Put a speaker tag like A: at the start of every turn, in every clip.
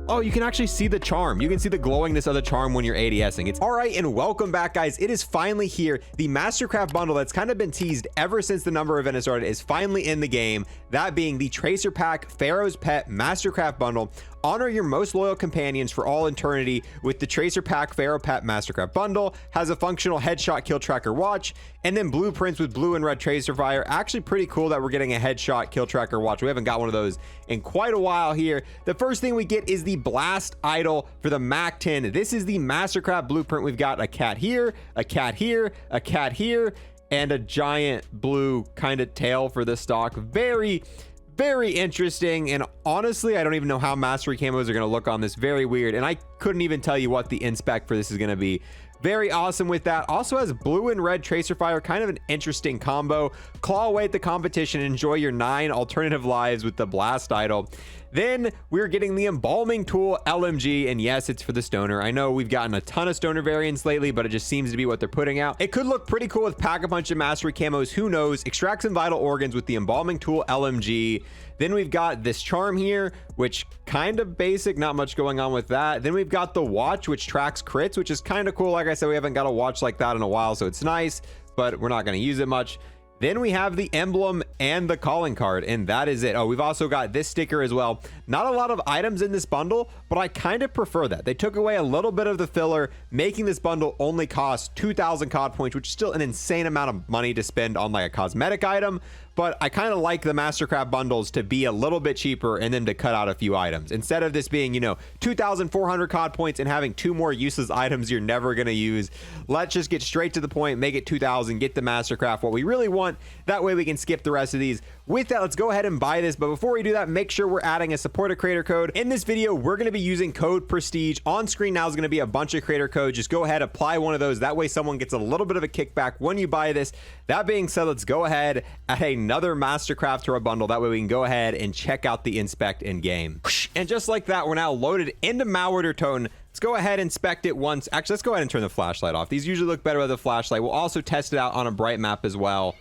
A: Oh, you can actually see the charm. You can see the glowingness of the charm when you're ADSing. It's all right, and welcome back, guys. It is finally here. The Mastercraft bundle that's kind of been teased ever since the number event has started is finally in the game. That being the Tracer Pack Pharaoh's Pet Mastercraft bundle. Honor your most loyal companions for all eternity with the Tracer Pack Pharaoh Pet Mastercraft bundle. Has a functional headshot kill tracker watch, and then blueprints with blue and red tracer fire. Actually pretty cool that we're getting a headshot kill tracker watch. We haven't got one of those in quite a while here. The first thing we get is the blast idol for the Mac 10. This is the Mastercraft blueprint. We've got a cat here, a cat here, a cat here, and a giant blue kind of tail for the stock. Very interesting, and honestly I don't even know how mastery camos are going to look on this. Very weird, and I couldn't even tell you what the inspec for this is going to be. Very awesome with that. Also has blue and red tracer fire, kind of an interesting combo. Claw away at the competition and enjoy your 9 alternative lives with the blast idol. Then we're getting the embalming tool LMG, and yes, it's for the stoner. I know we've gotten a ton of stoner variants lately, but it just seems to be what they're putting out. It could look pretty cool with Pack-a-Punch and mastery camos, who knows. Extract some vital organs with the embalming tool LMG. Then we've got this charm here, which kind of basic, not much going on with that. Then we've got the watch, which tracks crits, which is kind of cool. Like I said, we haven't got a watch like that in a while, so it's nice, but we're not going to use it much. Then we have the emblem and the calling card, and that is it. Oh, we've also got this sticker as well. Not a lot of items in this bundle, but I kind of prefer that. They took away a little bit of the filler, making this bundle only cost 2,000 COD points, which is still an insane amount of money to spend on like a cosmetic item. But I kind of like the Mastercraft bundles to be a little bit cheaper and then to cut out a few items. Instead of this being, you know, 2,400 COD points and having 2 more useless items you're never going to use. Let's just get straight to the point, make it 2,000, get the Mastercraft, what we really want. That way we can skip the rest of these. With that, let's go ahead and buy this. But before we do that, make sure we're adding a support a creator code. In this video, we're going to be using code Prestige. On screen now is going to be a bunch of creator codes. Just go ahead, apply one of those. That way someone gets a little bit of a kickback when you buy this. That being said, let's go ahead, add another Mastercraft to our bundle. That way we can go ahead and check out the inspect in game. And just like that, we're now loaded into Malware Tone. Let's go ahead and inspect it once. Actually, let's go ahead and turn the flashlight off. These usually look better with a flashlight. We'll also test it out on a bright map as well.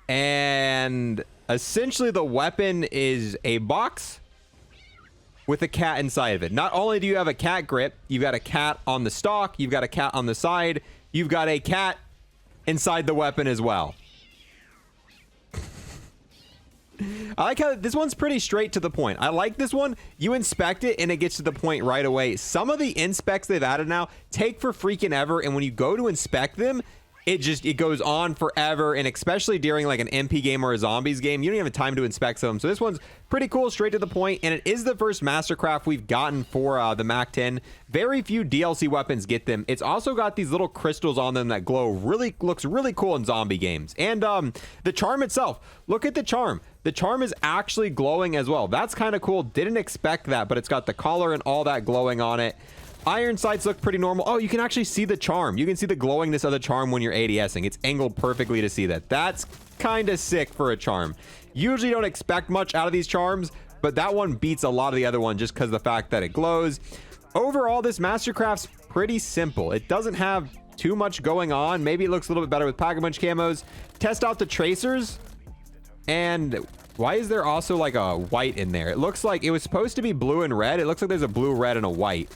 A: And essentially the weapon is a box with a cat inside of it. Not only do you have a cat grip, you've got a cat on the stock, you've got a cat on the side, you've got a cat inside the weapon as well. I like how this one's pretty straight to the point. I like this one. You inspect it and it gets to the point right away. Some of the inspects they've added now take for freaking ever, and when you go to inspect them, it goes on forever, and especially during like an MP game or a zombies game, you don't even have time to inspect them. So this one's pretty cool, straight to the point, and it is the first Mastercraft we've gotten for the Mac 10. Very few DLC weapons get them. It's also got these little crystals on them that glow. Looks really cool in zombie games. And the charm itself, look at the charm. The charm is actually glowing as well. That's kind of cool. Didn't expect that, but it's got the collar and all that glowing on it. Iron sights look pretty normal. Oh, you can actually see the charm. You can see the glowingness of the charm when you're ADSing. It's angled perfectly to see that. That's kind of sick for a charm. Usually don't expect much out of these charms, but that one beats a lot of the other one just because of the fact that it glows. Overall, this Mastercraft's pretty simple. It doesn't have too much going on. Maybe it looks a little bit better with Pack-a-Punch camos. Test out the tracers. And why is there also like a white in there? It looks like it was supposed to be blue and red. It looks like there's a blue, red, and a white.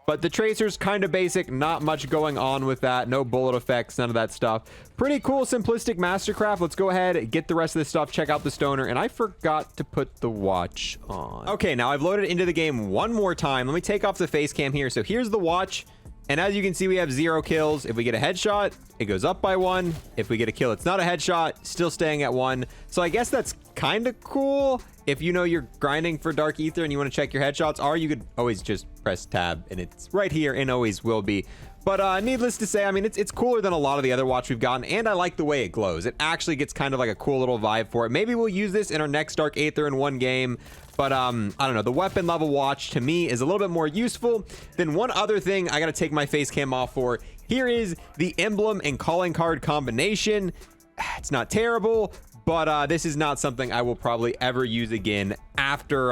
A: But the tracer's kind of basic, not much going on with that. No bullet effects, none of that stuff. Pretty cool, simplistic Mastercraft. Let's go ahead, get the rest of this stuff, check out the stoner. And I forgot to put the watch on. Okay, now I've loaded into the game one more time. Let me take off the face cam here. So here's the watch. And as you can see, we have 0 kills. If we get a headshot, it goes up by 1. If we get a kill, it's not a headshot, still staying at 1. So I guess that's kind of cool. If you know you're grinding for Dark Aether and you want to check your headshots, or you could always just press tab and it's right here and always will be. But needless to say, I mean, it's cooler than a lot of the other watch we've gotten, and I like the way it glows. It actually gets kind of like a cool little vibe for it. Maybe we'll use this in our next Dark Aether in one game. But I don't know, the weapon level watch to me is a little bit more useful. Then one other thing I gotta take my face cam off for. Here is the emblem and calling card combination. It's not terrible, but this is not something I will probably ever use again after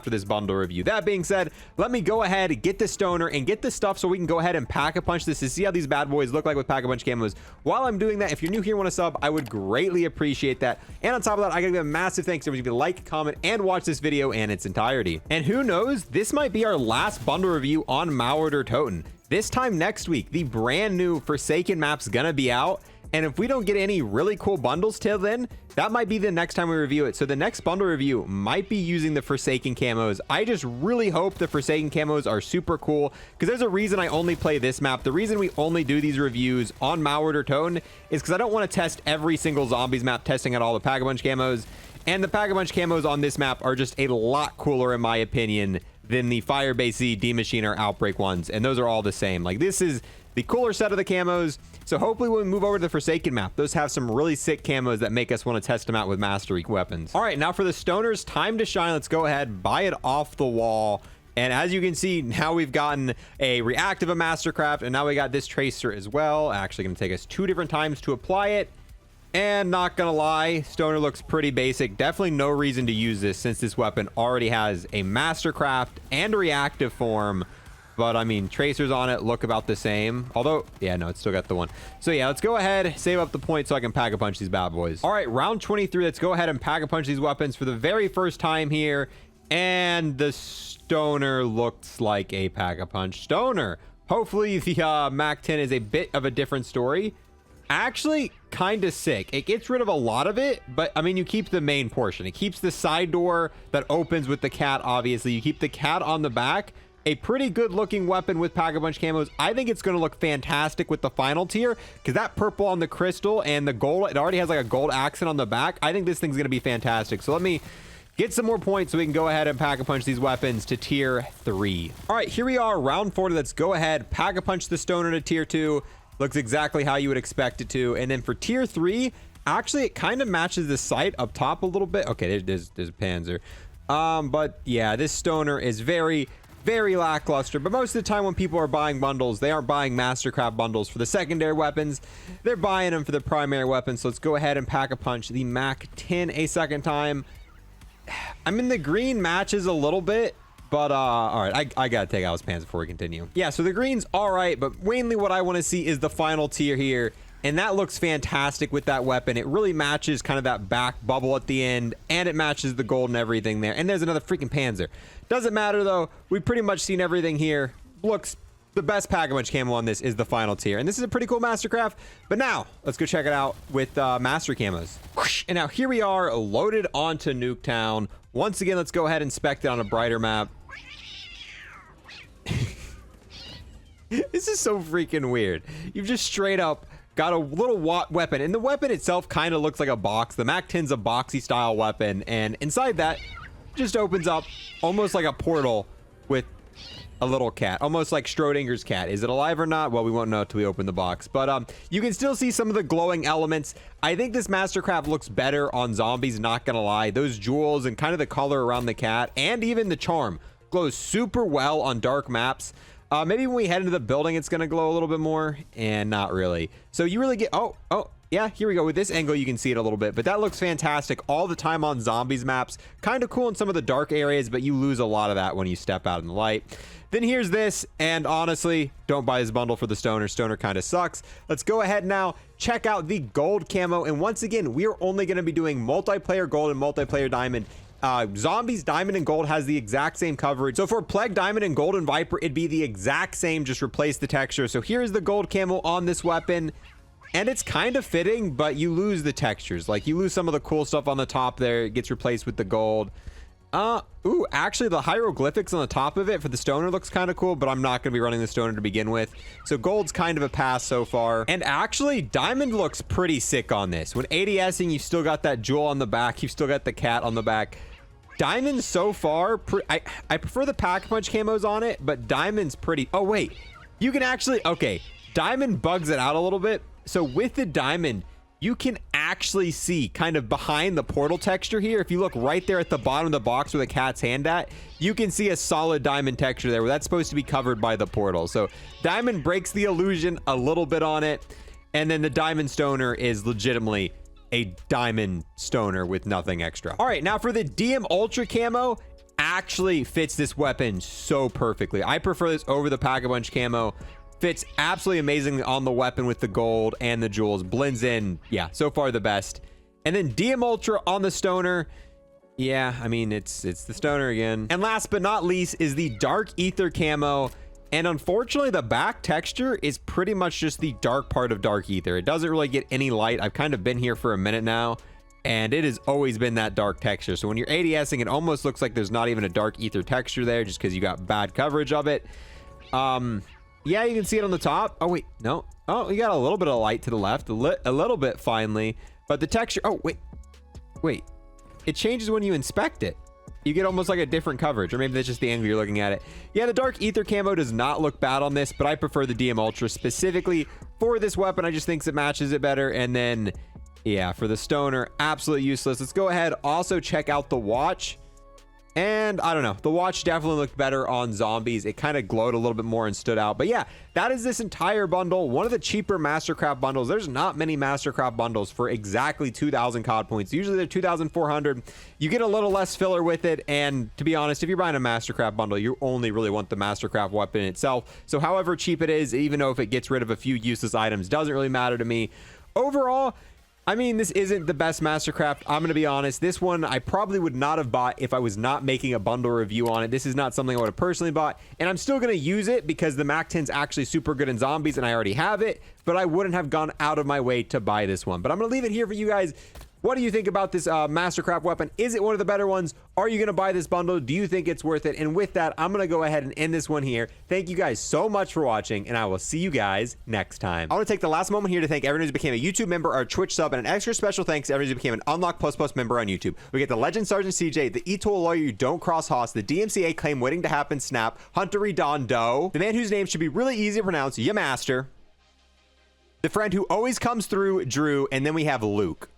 A: this bundle review. That being said, let me go ahead, get the stoner and get the stuff so we can go ahead and pack-a-punch this to see how these bad boys look like with pack-a-punch camos. While I'm doing that, if you're new here and want to sub, I would greatly appreciate that. And on top of that, I gotta give a massive thanks to everybody to like, comment, and watch this video in its entirety. And who knows, this might be our last bundle review on Mauerder Toten. This time next week, the brand new Forsaken map's gonna be out. And if we don't get any really cool bundles till then, that might be the next time we review it. So the next bundle review might be using the Forsaken camos. I just really hope the Forsaken camos are super cool, because there's a reason I only play this map. The reason we only do these reviews on Mauerder Toten is because I don't want to test every single zombies map testing out all the Pack-a-Punch camos. And the Pack-a-Punch camos on this map are just a lot cooler, in my opinion, than the Firebase Z, D-Machine, or Outbreak ones. And those are all the same. Like, this is the cooler set of the camos. So hopefully when we move over to the Forsaken map, those have some really sick camos that make us want to test them out with mastery weapons. All right, now for the stoners, time to shine. Let's go ahead, buy it off the wall. And as you can see, now we've gotten a reactive of Mastercraft, and now we got this tracer as well. Actually going to take us 2 different times to apply it. And not gonna lie, stoner looks pretty basic. Definitely no reason to use this since this weapon already has a Mastercraft and a reactive form. But I mean, tracers on it look about the same. Although, yeah, no, it's still got the one. So yeah, let's go ahead, save up the points so I can pack-a-punch these bad boys. All right, round 23. Let's go ahead and pack-a-punch these weapons for the very first time here. And the stoner looks like a pack-a-punch stoner. Hopefully the Mac 10 is a bit of a different story. Actually, kind of sick. It gets rid of a lot of it, but I mean, you keep the main portion. It keeps the side door that opens with the cat, obviously. You keep the cat on the back. A pretty good looking weapon with Pack-a-Punch camos. I think it's going to look fantastic with the final tier, because that purple on the crystal and the gold, it already has like a gold accent on the back. I think this thing's going to be fantastic. So let me get some more points so we can go ahead and Pack-a-Punch these weapons to tier 3. All right, here we are, round 40. Let's go ahead, Pack-a-Punch the stoner to tier 2. Looks exactly how you would expect it to. And then for tier 3, actually it kind of matches the sight up top a little bit. Okay, there's a Panzer. But yeah, this stoner is very lackluster. But most of the time when people are buying bundles, they aren't buying Mastercraft bundles for the secondary weapons. They're buying them for the primary weapons. So let's go ahead and Pack-a-Punch the Mac 10 a second time. I mean, the green matches a little bit, but all right, I gotta take out his pants before we continue. Yeah, so the green's all right, but mainly what I want to see is the final tier here. And that looks fantastic with that weapon. It really matches kind of that back bubble at the end, and it matches the gold and everything there. And there's another freaking Panzer. Doesn't matter though. We've pretty much seen everything here. Looks, the best Pack-a-Punch camo on this is the final tier. And this is a pretty cool Mastercraft. But now, let's go check it out with Master camos. And now here we are, loaded onto Nuketown. Once again, let's go ahead and inspect it on a brighter map. This is so freaking weird. You've just straight up got a little weapon, and the weapon itself kind of looks like a box. The Mac 10's a boxy style weapon, and inside that just opens up almost like a portal with a little cat, almost like Schrodinger's cat. Is it alive or not? Well, we won't know until we open the box, but you can still see some of the glowing elements. I think this Mastercraft looks better on zombies, not gonna lie. Those jewels and kind of the color around the cat, and even the charm, glows super well on dark maps. Maybe when we head into the building, it's going to glow a little bit more, and not really. So you really get, oh, yeah, here we go. With this angle, you can see it a little bit, but that looks fantastic all the time on zombies maps. Kind of cool in some of the dark areas, but you lose a lot of that when you step out in the light. Then here's this, and honestly, don't buy this bundle for the stoner. Stoner kind of sucks. Let's go ahead now, check out the gold camo, and once again, we are only going to be doing multiplayer gold and multiplayer diamond. Zombies diamond and gold has the exact same coverage. So for Plague diamond and golden viper, it'd be the exact same, just replace the texture. So here's the gold camo on this weapon, and it's kind of fitting, but you lose the textures. Like, you lose some of the cool stuff on the top there. It gets replaced with the gold. Ooh, actually the hieroglyphics on the top of it for the stoner looks kind of cool, but I'm not going to be running the stoner to begin with. So gold's kind of a pass so far. And actually, diamond looks pretty sick on this. When ADSing, you still got that jewel on the back. You've still got the cat on the back. Diamond so far, I prefer the Pack-a-Punch camos on it, but diamond's pretty. Oh, wait. You can actually, okay, diamond bugs it out a little bit. So with the diamond, you can actually see kind of behind the portal texture here. If you look right there at the bottom of the box where the cat's hand at, you can see a solid diamond texture there where that's supposed to be covered by the portal. So diamond breaks the illusion a little bit on it. And then the diamond stoner is legitimately a diamond stoner with nothing extra. All right, now for the DM Ultra camo, actually fits this weapon so perfectly. I prefer this over the Pack-a-Punch camo. Fits absolutely amazingly on the weapon with the gold and the jewels. Blends in, yeah, so far the best. And then DM Ultra on the stoner. Yeah, I mean, it's the stoner again. And last but not least is the Dark Aether camo. And unfortunately, the back texture is pretty much just the dark part of Dark Aether. It doesn't really get any light. I've kind of been here for a minute now, and it has always been that dark texture. So when you're ADSing, it almost looks like there's not even a Dark Aether texture there just because you got bad coverage of it. Yeah, you can see it on the top. Oh, wait, no. Oh, you got a little bit of light to the left, a little bit finally. But the texture, oh, wait. It changes when you inspect it. You get almost like a different coverage, or maybe that's just the angle you're looking at it. Yeah, the Dark Aether camo does not look bad on this, but I prefer the DM Ultra specifically for this weapon. I just think it matches it better. And then, yeah, for the stoner, absolutely useless. Let's go ahead, also check out the watch. And I don't know, the watch definitely looked better on zombies. It kind of glowed a little bit more and stood out. But yeah, that is this entire bundle. One of the cheaper Mastercraft bundles. There's not many Mastercraft bundles for exactly 2,000 COD points. Usually they're 2,400. You get a little less filler with it. And to be honest, if you're buying a Mastercraft bundle, you only really want the Mastercraft weapon itself. So however cheap it is, even though if it gets rid of a few useless items, doesn't really matter to me. Overall, I mean, this isn't the best Mastercraft. I'm going to be honest. This one I probably would not have bought if I was not making a bundle review on it. This is not something I would have personally bought. And I'm still going to use it because the MAC-10 is actually super good in zombies and I already have it. But I wouldn't have gone out of my way to buy this one. But I'm going to leave it here for you guys. What do you think about this Mastercraft weapon? Is it one of the better ones? Are you going to buy this bundle? Do you think it's worth it? And with that, I'm going to go ahead and end this one here. Thank you guys so much for watching, and I will see you guys next time. I want to take the last moment here to thank everyone who became a YouTube member or a Twitch sub, and an extra special thanks to everyone who became an Unlock Plus Plus member on YouTube. We get the Legend Sergeant CJ, the eTool Lawyer You Don't Cross Hoss, the DMCA Claim Waiting to Happen Snap, Huntery Don Doe, the man whose name should be really easy to pronounce, Yamaster, the friend who always comes through, Drew, and then we have Luke.